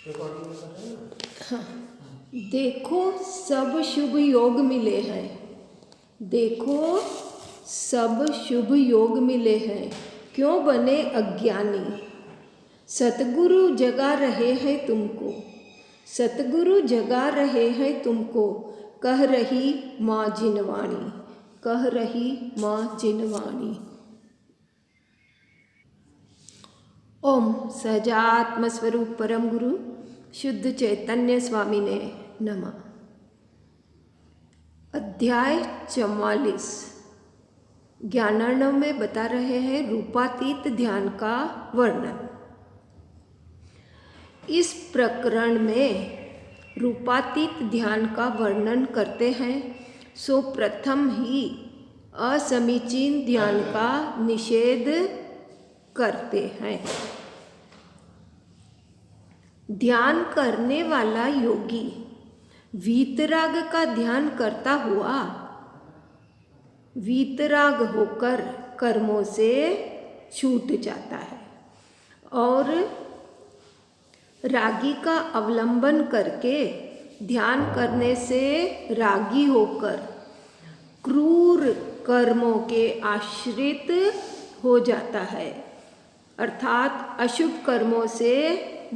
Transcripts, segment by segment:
हाँ, देखो सब शुभ योग मिले हैं। देखो सब शुभ योग मिले हैं, क्यों बने अज्ञानी। सतगुरु जगा रहे हैं तुमको, सतगुरु जगा रहे हैं तुमको, कह रही माँ जिनवाणी, कह रही माँ जिनवाणी। ओम सहजात्म स्वरूप परम गुरु शुद्ध चैतन्य स्वामी ने नमः। अध्याय 44 ज्ञानार्णव में बता रहे हैं रूपातीत ध्यान का वर्णन। इस प्रकरण में रूपातीत ध्यान का वर्णन करते हैं, सो प्रथम ही असमीचीन ध्यान का निषेध करते हैं। ध्यान करने वाला योगी वीतराग का ध्यान करता हुआ वीतराग होकर कर्मों से छूट जाता है और रागी का अवलंबन करके ध्यान करने से रागी होकर क्रूर कर्मों के आश्रित हो जाता है, अर्थात अशुभ कर्मों से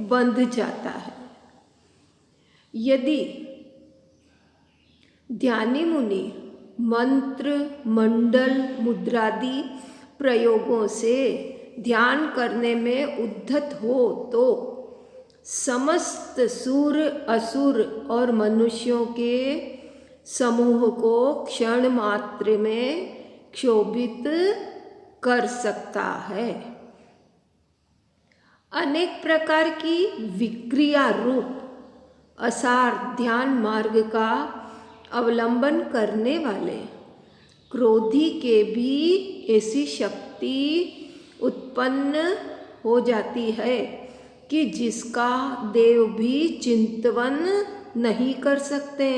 बंध जाता है। यदि ध्यानी मुनि मंत्र मंडल मुद्रादि प्रयोगों से ध्यान करने में उद्धत हो तो समस्त सूर असुर और मनुष्यों के समूह को क्षण मात्र में क्षोभित कर सकता है। अनेक प्रकार की विक्रिया रूप असार ध्यान मार्ग का अवलंबन करने वाले क्रोधी के भी ऐसी शक्ति उत्पन्न हो जाती है कि जिसका देव भी चिंतन नहीं कर सकते।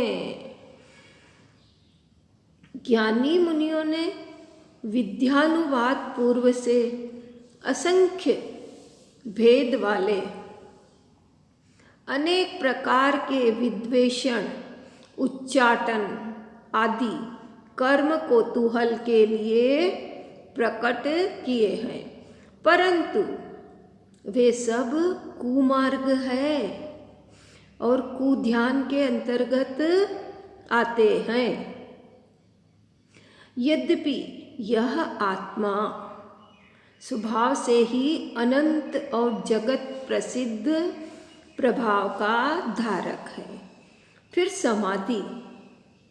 ज्ञानी मुनियों ने विद्यानुवाद पूर्व से असंख्य भेद वाले अनेक प्रकार के विद्वेषण उच्चाटन आदि कर्म कौतूहल के लिए प्रकट किए हैं, परंतु वे सब कुमार्ग है और कुध्यान के अंतर्गत आते हैं। यद्यपि यह आत्मा स्वभाव से ही अनंत और जगत प्रसिद्ध प्रभाव का धारक है, फिर समाधि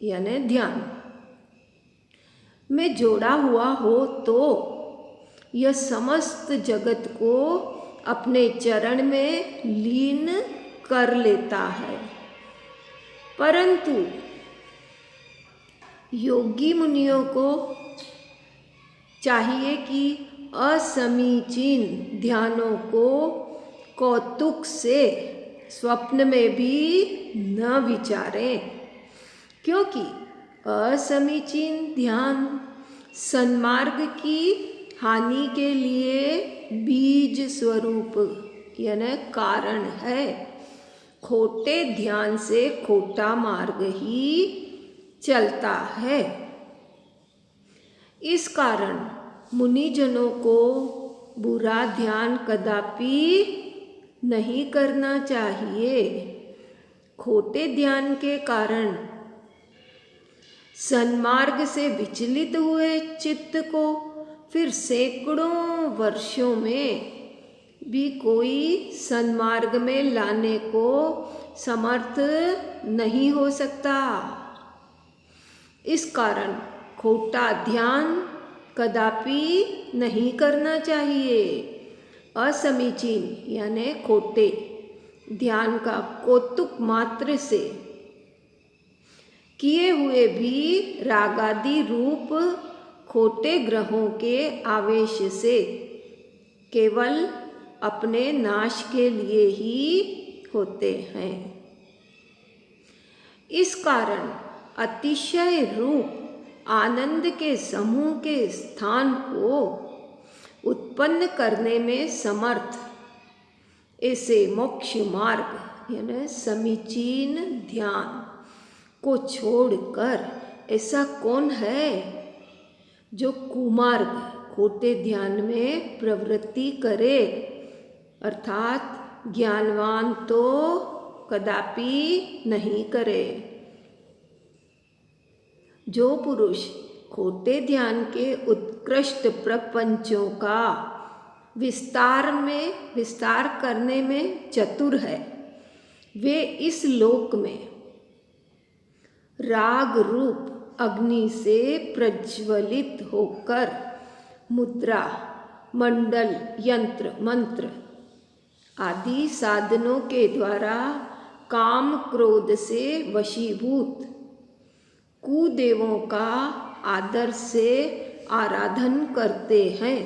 यानी ध्यान में जोड़ा हुआ हो तो यह समस्त जगत को अपने चरण में लीन कर लेता है। परंतु योगी मुनियों को चाहिए कि असमीचीन ध्यानों को कौतुक से स्वप्न में भी न विचारें, क्योंकि असमीचीन ध्यान सन्मार्ग की हानि के लिए बीज स्वरूप यानी कारण है। खोटे ध्यान से खोटा मार्ग ही चलता है। इस कारण मुनिजनों को बुरा ध्यान कदापि नहीं करना चाहिए। खोटे ध्यान के कारण सन्मार्ग से विचलित हुए चित्त को फिर सैकड़ों वर्षों में भी कोई सन्मार्ग में लाने को समर्थ नहीं हो सकता। इस कारण खोटा ध्यान कदापि नहीं करना चाहिए। असमीचीन यानी खोटे ध्यान का कौतुक मात्र से किए हुए भी रागादि रूप खोटे ग्रहों के आवेश से केवल अपने नाश के लिए ही होते हैं। इस कारण अतिशय रूप आनंद के समूह के स्थान को उत्पन्न करने में समर्थ ऐसे मोक्ष मार्ग यानी समीचीन ध्यान को छोड़कर ऐसा कौन है जो कुमार्ग खोटे ध्यान में प्रवृत्ति करे, अर्थात ज्ञानवान तो कदापि नहीं करे। जो पुरुष खोटे ध्यान के उत्कृष्ट प्रपंचों का विस्तार करने में चतुर है, वे इस लोक में राग रूप अग्नि से प्रज्वलित होकर मुद्रा, मंडल, यंत्र, मंत्र आदि साधनों के द्वारा काम क्रोध से वशीभूत कुदेवों का आदर से आराधन करते हैं।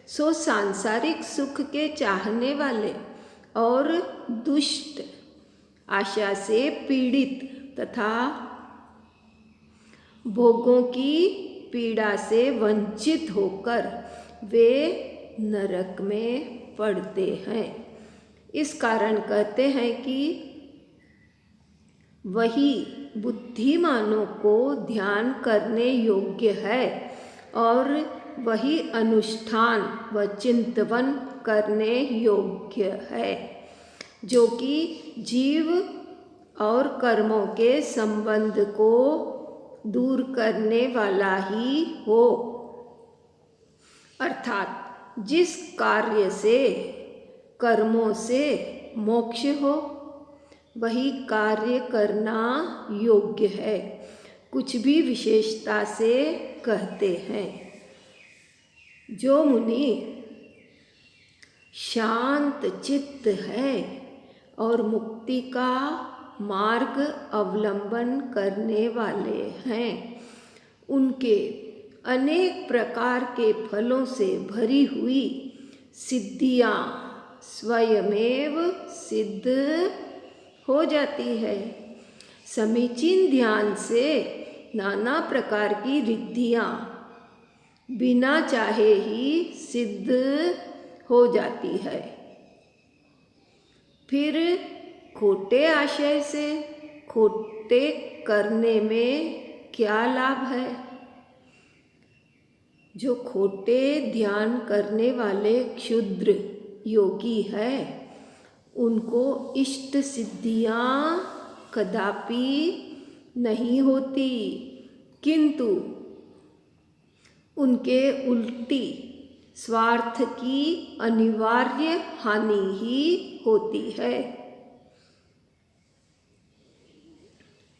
सो सांसारिक सुख के चाहने वाले और दुष्ट आशा से पीड़ित तथा भोगों की पीड़ा से वंचित होकर वे नरक में पड़ते हैं। इस कारण कहते हैं कि वही बुद्धिमानों को ध्यान करने योग्य है और वही अनुष्ठान व चिंतन करने योग्य है, जो कि जीव और कर्मों के संबंध को दूर करने वाला ही हो, अर्थात जिस कार्य से कर्मों से मोक्ष हो वही कार्य करना योग्य है। कुछ भी विशेषता से कहते हैं। जो मुनि शांत चित्त है और मुक्ति का मार्ग अवलंबन करने वाले हैं, उनके अनेक प्रकार के फलों से भरी हुई सिद्धियां स्वयमेव सिद्ध हो जाती है। समीचीन ध्यान से नाना प्रकार की रिद्धियां बिना चाहे ही सिद्ध हो जाती है। फिर खोटे आशय से खोटे करने में क्या लाभ है? जो खोटे ध्यान करने वाले क्षुद्र योगी है, उनको इष्ट सिद्धियां कदापि नहीं होती, किंतु उनके उल्टी स्वार्थ की अनिवार्य हानि ही होती है।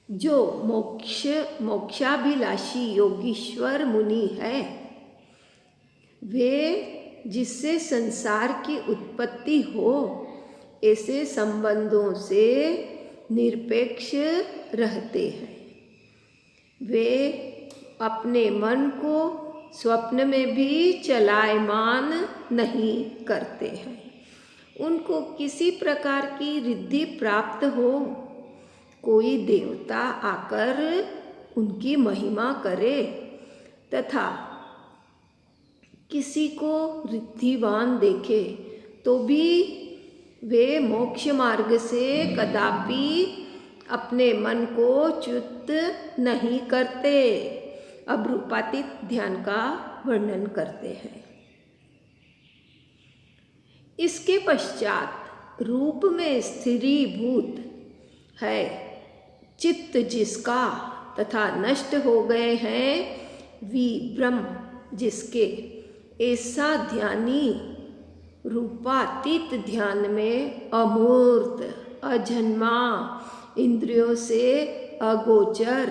जो मोक्षाभिलाषी योगीश्वर मुनि है, वे जिससे संसार की उत्पत्ति हो ऐसे संबंधों से निरपेक्ष रहते हैं। वे अपने मन को स्वप्न में भी चलायमान नहीं करते हैं। उनको किसी प्रकार की रिद्धि प्राप्त हो, कोई देवता आकर उनकी महिमा करे तथा किसी को रिद्धिवान देखे तो भी वे मोक्ष मार्ग से कदापि अपने मन को च्युत नहीं करते। अब रूपातीत ध्यान का वर्णन करते हैं। इसके पश्चात रूप में स्थिरीभूत है चित्त जिसका तथा नष्ट हो गए हैं विब्रह्म जिसके, ऐसा ध्यानी रूपातीत ध्यान में अमूर्त अजन्मा इंद्रियों से अगोचर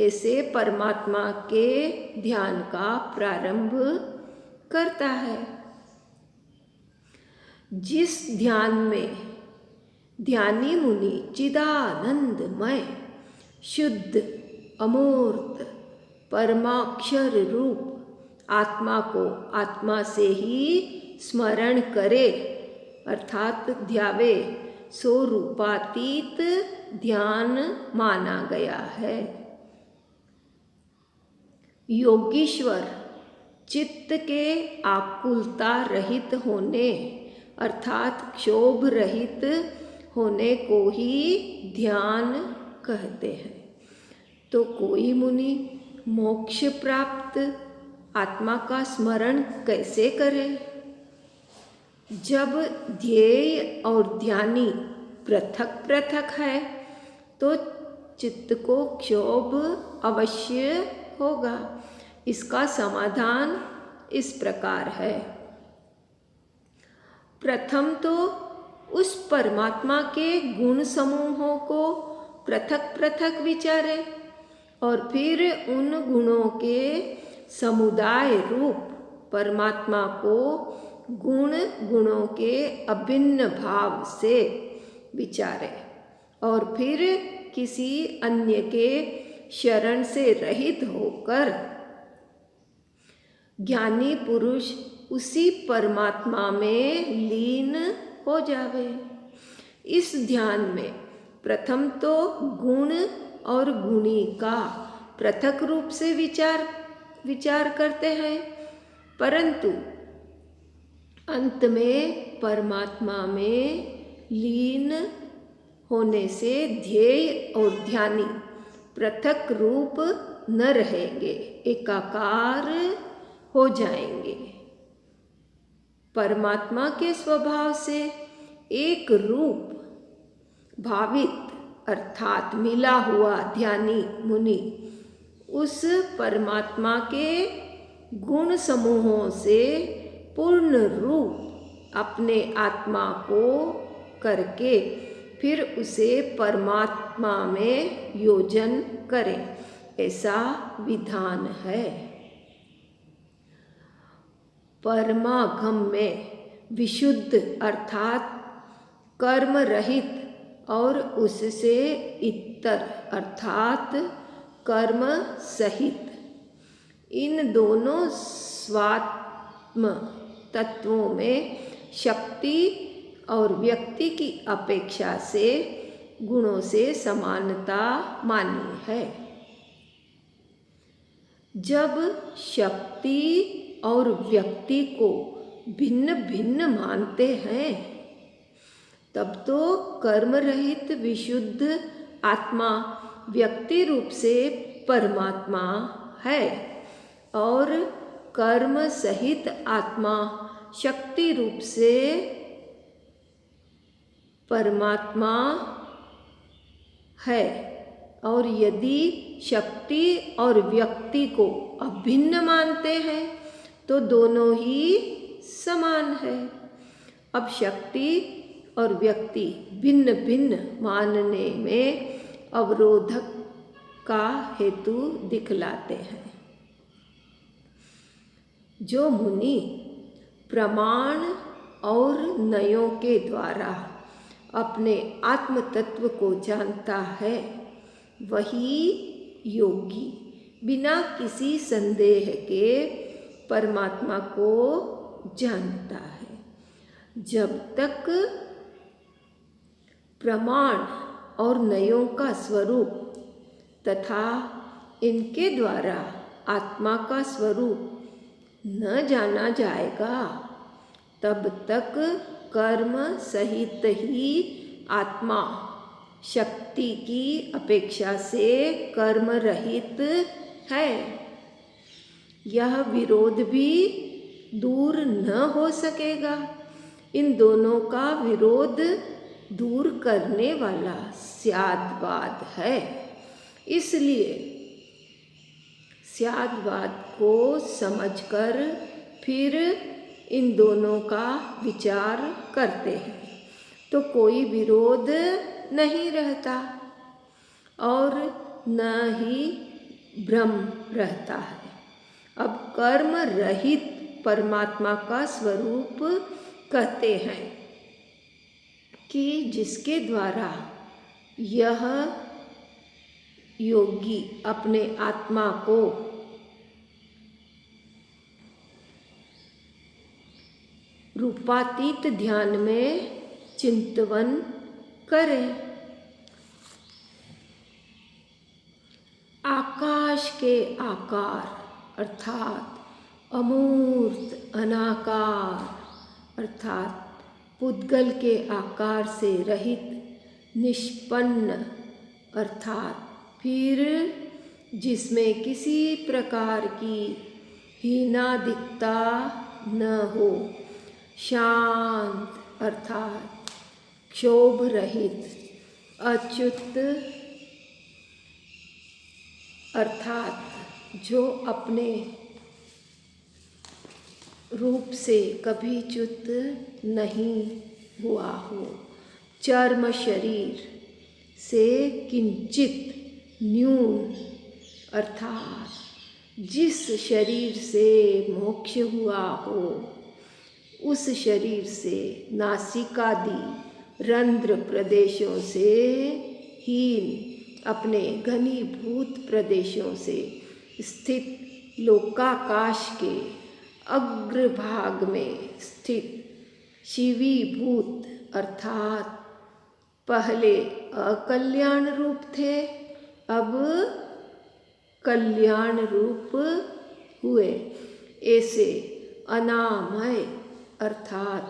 ऐसे परमात्मा के ध्यान का प्रारंभ करता है। जिस ध्यान में ध्यानी मुनि चिदानंदमय शुद्ध अमूर्त परमाक्षर रूप आत्मा को आत्मा से ही स्मरण करे अर्थात ध्यावे, सो रूपातीत ध्यान माना गया है। योगीश्वर चित्त के आकुलता रहित होने अर्थात क्षोभ रहित होने को ही ध्यान कहते हैं। तो कोई मुनि मोक्ष प्राप्त आत्मा का स्मरण कैसे करे? जब ध्येय और ध्यानी पृथक पृथक है तो चित्त को क्षोभ अवश्य होगा। इसका समाधान इस प्रकार है। प्रथम तो उस परमात्मा के गुण समूहों को पृथक पृथक विचारे और फिर उन गुणों के समुदाय रूप परमात्मा को गुणों के अभिन्न भाव से विचारे और फिर किसी अन्य के शरण से रहित होकर ज्ञानी पुरुष उसी परमात्मा में लीन हो जावे। इस ध्यान में प्रथम तो गुण और गुणी का पृथक रूप से विचार करते हैं, परंतु अंत में परमात्मा में लीन होने से ध्येय और ध्यानी पृथक रूप न रहेंगे, एकाकार हो जाएंगे। परमात्मा के स्वभाव से एक रूप भावित अर्थात मिला हुआ ध्यानी मुनि उस परमात्मा के गुण समूहों से पूर्ण रूप अपने आत्मा को करके फिर उसे परमात्मा में योजन करें, ऐसा विधान है। परमागम में विशुद्ध अर्थात कर्म रहित और उससे इतर अर्थात कर्म सहित, इन दोनों स्वात्म तत्वों में शक्ति और व्यक्ति की अपेक्षा से गुणों से समानता मानी है। जब शक्ति और व्यक्ति को भिन्न भिन्न मानते हैं तब तो कर्म रहित विशुद्ध आत्मा व्यक्ति रूप से परमात्मा है और कर्म सहित आत्मा शक्ति रूप से परमात्मा है। और यदि शक्ति और व्यक्ति को अभिन्न मानते हैं तो दोनों ही समान है। अब शक्ति और व्यक्ति भिन्न भिन्न मानने में अवरोधक का हेतु दिखलाते हैं। जो मुनि प्रमाण और नयों के द्वारा अपने आत्म तत्व को जानता है वही योगी बिना किसी संदेह के परमात्मा को जानता है। जब तक प्रमाण और नयों का स्वरूप तथा इनके द्वारा आत्मा का स्वरूप न जाना जाएगा तब तक कर्म सहित ही आत्मा शक्ति की अपेक्षा से कर्म रहित है। यह विरोध भी दूर न हो सकेगा। इन दोनों का विरोध दूर करने वाला स्यादवाद है। इसलिए स्यादवाद को समझकर फिर इन दोनों का विचार करते हैं तो कोई विरोध नहीं रहता और न ही भ्रम रहता है। अब कर्म रहित परमात्मा का स्वरूप कहते हैं कि जिसके द्वारा यह योगी अपने आत्मा को रूपातीत ध्यान में चिंतवन करें। आकाश के आकार अर्थात अमूर्त अनाकार अर्थात पुद्गल के आकार से रहित निष्पन्न अर्थात फिर जिसमें किसी प्रकार की हीनादिकता न हो, शांत अर्थात क्षोभ रहित, अच्युत अर्थात जो अपने रूप से कभी च्युत नहीं हुआ हो, चर्म शरीर से किंचित न्यून अर्थात जिस शरीर से मोक्ष हुआ हो, उस शरीर से नासिकादि रंध्र प्रदेशों से हीन, अपने घनीभूत प्रदेशों से स्थित लोकाकाश के अग्रभाग में स्थित शिवीभूत अर्थात पहले अकल्याण रूप थे, अब कल्याण रूप हुए, ऐसे अनामय अर्थात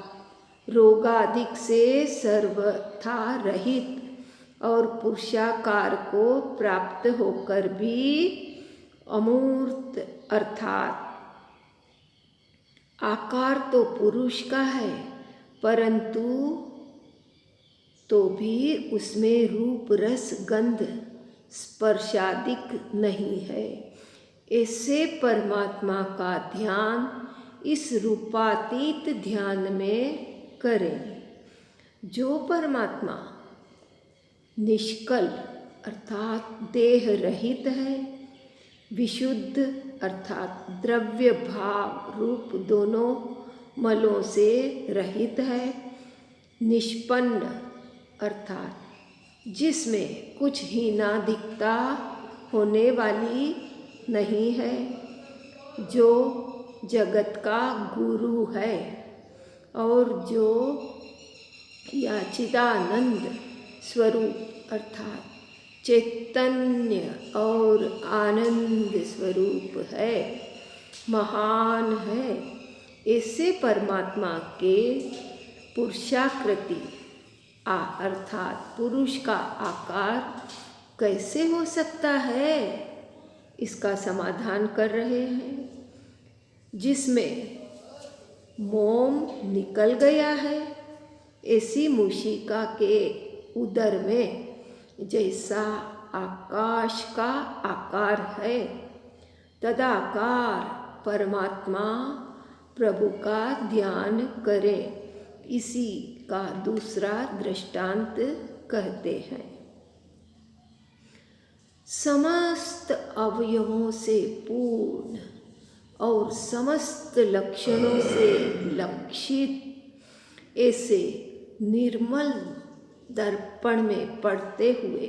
रोगादिक से सर्वथा रहित और पुरुषाकार को प्राप्त होकर भी अमूर्त अर्थात आकार तो पुरुष का है, परंतु तो भी उसमें रूप रस गंध स्पर्शादिक नहीं है। ऐसे परमात्मा का ध्यान इस रूपातीत ध्यान में करें। जो परमात्मा निष्कल अर्थात देह रहित है, विशुद्ध अर्थात द्रव्य भाव रूप दोनों मलों से रहित है, निष्पन्न अर्थात जिसमें कुछ हीनाधिकता होने वाली नहीं है, जो जगत का गुरु है और जो चिदानंद स्वरूप अर्थात चैतन्य और आनंद स्वरूप है, महान है। ऐसे परमात्मा के पुरुषाकृति अर्थात पुरुष का आकार कैसे हो सकता है, इसका समाधान कर रहे हैं। जिसमें मोम निकल गया है, ऐसी मूषिका के उदर में जैसा आकाश का आकार है, तदाकार परमात्मा प्रभु का ध्यान करें। इसी का दूसरा दृष्टांत कहते हैं। समस्त अवयवों से पूर्ण और समस्त लक्षणों से लक्षित ऐसे निर्मल दर्पण में पड़ते हुए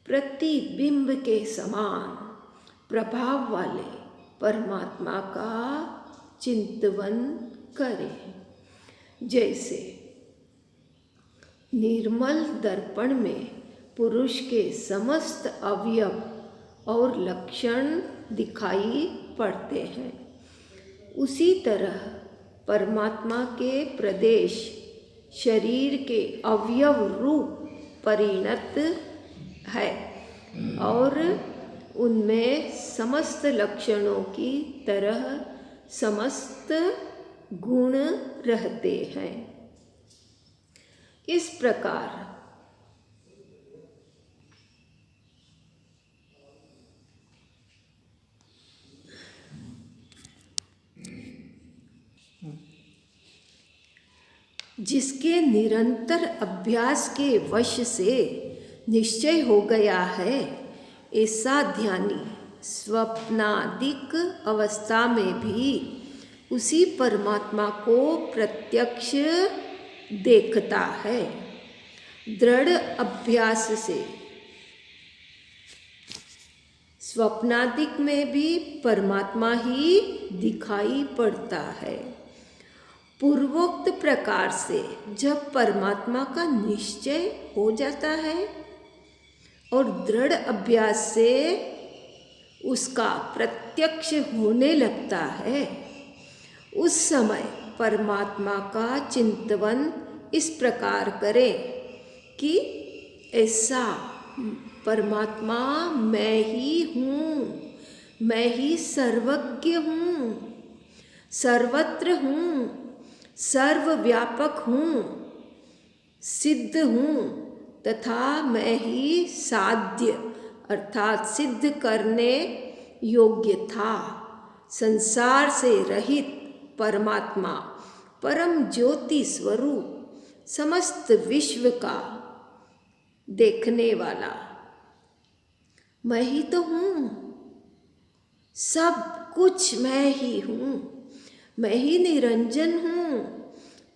प्रतिबिंब के समान प्रभाव वाले परमात्मा का चिंतन करें। जैसे निर्मल दर्पण में पुरुष के समस्त अवयव और लक्षण दिखाई पड़ते हैं, उसी तरह परमात्मा के प्रदेश शरीर के अवयव रूप परिणत है और उनमें समस्त लक्षणों की तरह समस्त गुण रहते हैं। इस प्रकार जिसके निरंतर अभ्यास के वश से निश्चय हो गया है, ऐसा ध्यानी स्वप्नादिक अवस्था में भी उसी परमात्मा को प्रत्यक्ष देखता है। दृढ़ अभ्यास से स्वप्नादिक में भी परमात्मा ही दिखाई पड़ता है। पूर्वोक्त प्रकार से जब परमात्मा का निश्चय हो जाता है और दृढ़ अभ्यास से उसका प्रत्यक्ष होने लगता है, उस समय परमात्मा का चिंतन इस प्रकार करें कि ऐसा परमात्मा मैं ही हूँ, मैं ही सर्वज्ञ हूँ, सर्वत्र हूँ, सर्वव्यापक हूँ, सिद्ध हूँ तथा मैं ही साध्य अर्थात सिद्ध करने योग्य था। संसार से रहित परमात्मा परम ज्योति स्वरूप समस्त विश्व का देखने वाला मैं ही तो हूँ। सब कुछ मैं ही हूँ, मैं ही निरंजन हूँ।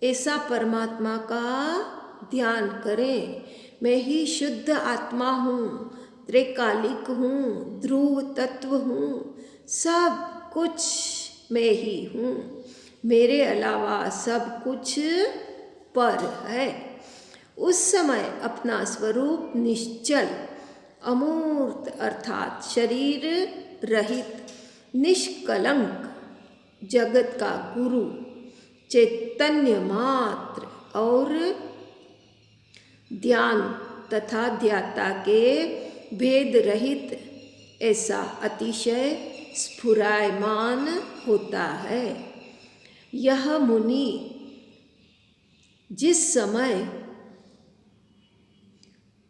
ऐसा परमात्मा का ध्यान करें। मैं ही शुद्ध आत्मा हूँ, त्रिकालिक हूँ, ध्रुव तत्व हूँ, सब कुछ मैं ही हूँ। मेरे अलावा सब कुछ पर है। उस समय अपना स्वरूप निश्चल अमूर्त अर्थात शरीर रहित निष्कलंक जगत का गुरु चैतन्य मात्र और ध्यान तथा ध्याता के भेद रहित ऐसा अतिशय स्फुरायमान होता है। यह मुनि जिस समय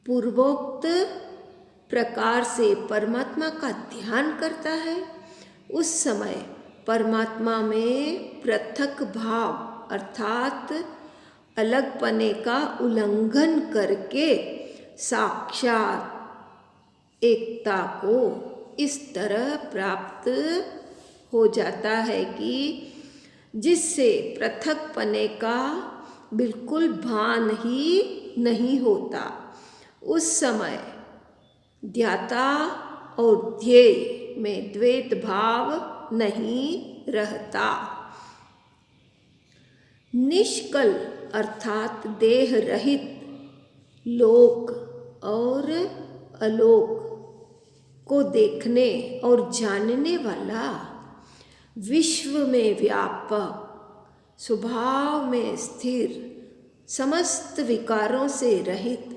पूर्वोक्त प्रकार से परमात्मा का ध्यान करता है, उस समय परमात्मा में पृथक भाव अर्थात अलगपने का उल्लंघन करके साक्षात एकता को इस तरह प्राप्त हो जाता है कि जिससे पृथकपने का बिल्कुल भान ही नहीं होता। उस समय ध्याता और ध्येय में द्वैत भाव नहीं रहता। निष्कल अर्थात देह रहित लोक और अलोक को देखने और जानने वाला, विश्व में व्यापक, स्वभाव में स्थिर, समस्त विकारों से रहित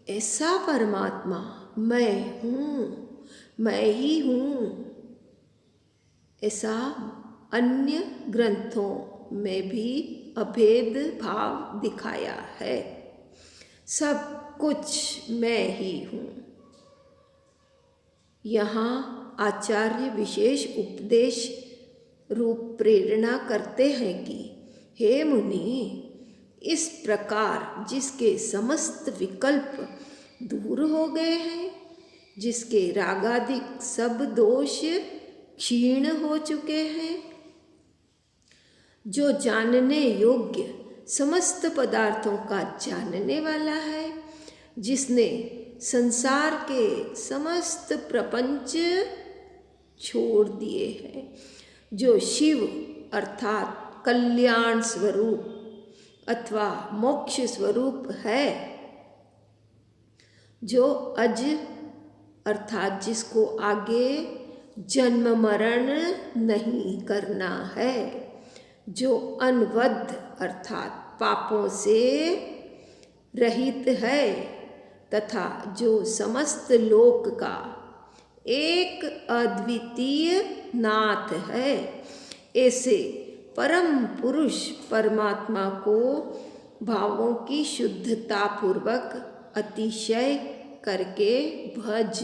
ऐसा परमात्मा मैं हूँ, मैं ही हूँ। ऐसा अन्य ग्रंथों में भी अभेद भाव दिखाया है। सब कुछ मैं ही हूँ। यहाँ आचार्य विशेष उपदेश रूप प्रेरणा करते हैं कि हे मुनि, इस प्रकार जिसके समस्त विकल्प दूर हो गए हैं, जिसके रागादिक सब दोष क्षीण हो चुके हैं, जो जानने योग्य समस्त पदार्थों का जानने वाला है, जिसने संसार के समस्त प्रपंच छोड़ दिए हैं, जो शिव अर्थात कल्याण स्वरूप अथवा मोक्ष स्वरूप है, जो अज अर्थात जिसको आगे जन्म मरण नहीं करना है, जो अनवद्ध अर्थात पापों से रहित है तथा जो समस्त लोक का एक अद्वितीय नाथ है, ऐसे परम पुरुष परमात्मा को भावों की शुद्धता पूर्वक अतिशय करके भज,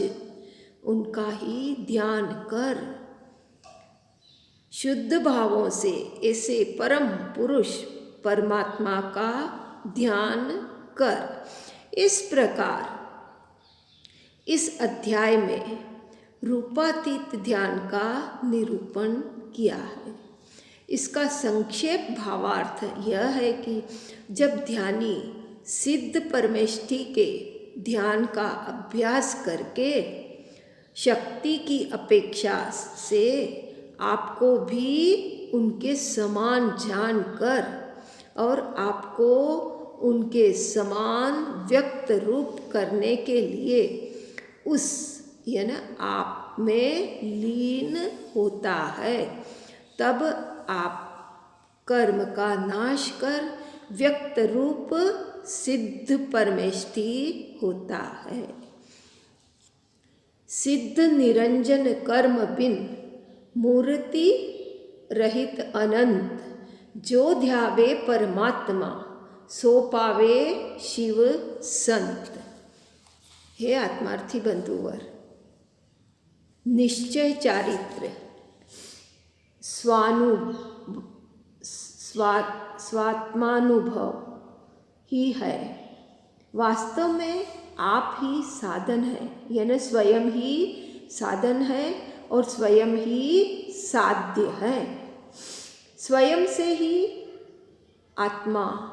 उनका ही ध्यान कर। शुद्ध भावों से ऐसे परम पुरुष परमात्मा का ध्यान कर। इस प्रकार इस अध्याय में रूपातीत ध्यान का निरूपण किया है। इसका संक्षेप भावार्थ यह है कि जब ध्यानी सिद्ध परमेष्ठि के ध्यान का अभ्यास करके शक्ति की अपेक्षा से आपको भी उनके समान जानकर और आपको उनके समान व्यक्त रूप करने के लिए उस यानी आप में लीन होता है, तब आप कर्म का नाश कर व्यक्त रूप सिद्ध परमेष्टि होता है। सिद्ध निरंजन कर्म बिन मूर्ति रहित अनंत, जो ध्यावे परमात्मा सो पावे शिव संत। हे आत्मार्थी बंधुवर, निश्चय चारित्र स्वात्मानुभव ही है। वास्तव में आप ही साधन है, यानी स्वयं ही साधन है और स्वयं ही साध्य है। स्वयं से ही आत्मा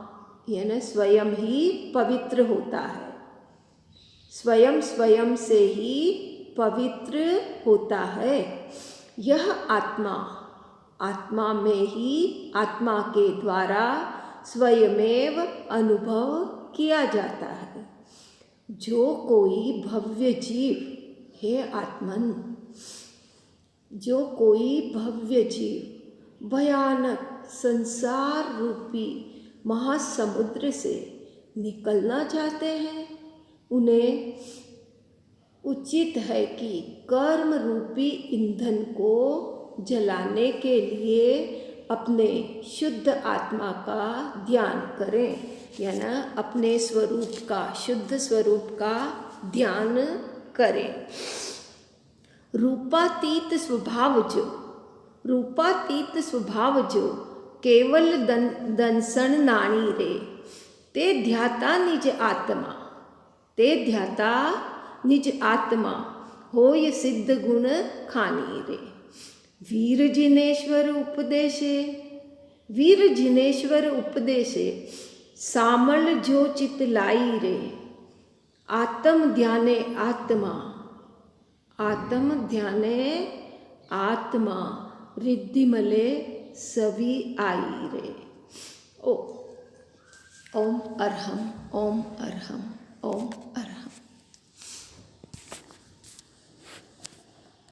यानी स्वयं ही पवित्र होता है। स्वयं से ही पवित्र होता है। यह आत्मा में ही आत्मा के द्वारा स्वयमेव अनुभव किया जाता है। जो कोई भव्य जीव, हे आत्मन, जो कोई भव्य जीव भयानक संसार रूपी महासमुद्र से निकलना चाहते हैं, उन्हें उचित है कि कर्म रूपी ईंधन को जलाने के लिए अपने शुद्ध आत्मा का ध्यान करें, यानी अपने स्वरूप का, शुद्ध स्वरूप का ध्यान करें। रूपातीत स्वभाव जो केवल दंसन नाणी रे, ते ध्याता निज आत्मा होय सिद्ध गुण खानी रे। वीर जिनेश्वर उपदेशे सामल जो चित लाई रे। आत्म ध्याने आत्मा रिद्धि मले सभी आई रे। ओम अरहम।